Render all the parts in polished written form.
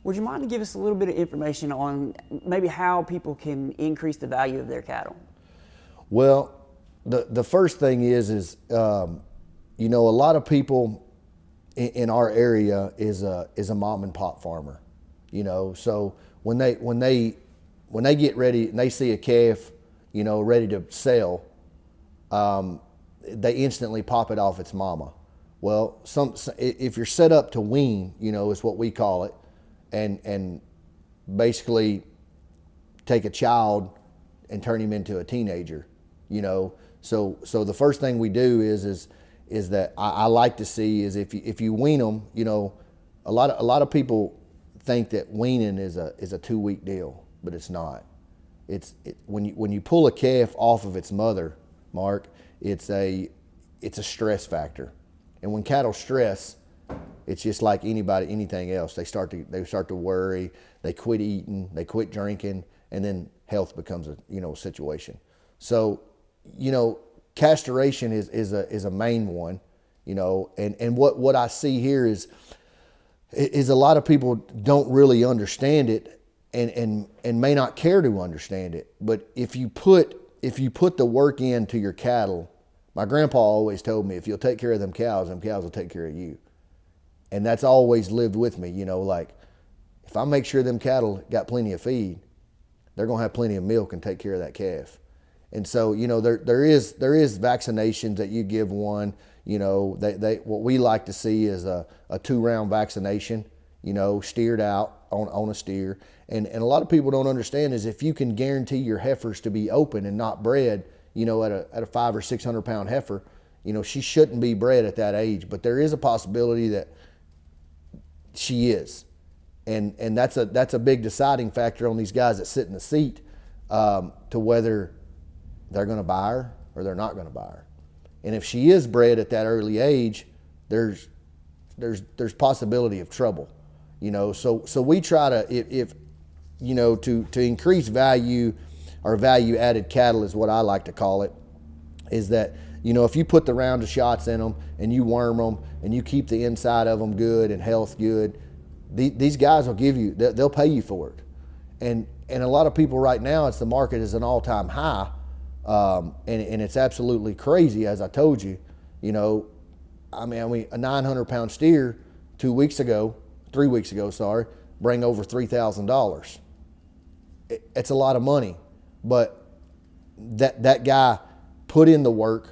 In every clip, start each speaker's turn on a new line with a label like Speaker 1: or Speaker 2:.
Speaker 1: Would you mind to give us a little bit of information on maybe how people can increase the value of their cattle?
Speaker 2: Well, the first thing is you know, a lot of people in our area is a mom and pop farmer, you know. So when they get ready and they see a calf, you know, ready to sell, they instantly pop it off its mama. Well, if you're set up to wean, you know, is what we call it, and basically take a child and turn him into a teenager, you know. So the first thing we do is that I like to see is if you wean them, you know, a lot of people think that weaning is a 2-week deal, but it's not. When you pull a calf off of its mother, Mark, it's a stress factor. And when cattle stress, it's just like anything else. They start to worry, they quit eating, they quit drinking, and then health becomes a situation. So, you know, castration is a main one, you know, and what I see here is a lot of people don't really understand it and may not care to understand it. But if you put the work into your cattle, my grandpa always told me, if you'll take care of them cows will take care of you. And that's always lived with me, you know, like if I make sure them cattle got plenty of feed, they're gonna have plenty of milk and take care of that calf. And so, you know, there is vaccinations that you give one, you know, what we like to see is a 2-round vaccination, you know, steered out on a steer. And a lot of people don't understand is if you can guarantee your heifers to be open and not bred, you know, at a 500 or 600 pound heifer, you know, she shouldn't be bred at that age, but there is a possibility that she is. And that's a big deciding factor on these guys that sit in the seat to whether they're going to buy her or they're not going to buy her. And if she is bred at that early age, there's possibility of trouble, you know. So we try to, if you know, to increase value or value added cattle is what I like to call it, is that, you know, if you put the round of shots in them and you worm them and you keep the inside of them good and health good, these guys will give you, they'll pay you for it. And a lot of people right now, the market is an all-time high. And it's absolutely crazy, as I told you. You know, I mean, a 900 pound steer 3 weeks ago, bring over $3,000. It's a lot of money, but that guy put in the work.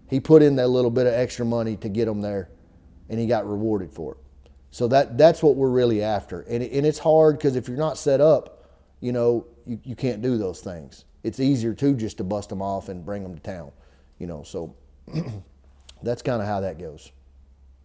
Speaker 2: He put in that little bit of extra money to get him there, and he got rewarded for it. So that's what we're really after. And it's hard because if you're not set up, you know, you can't do those things. It's easier just to bust them off and bring them to town, you know. So that's kind of how that goes.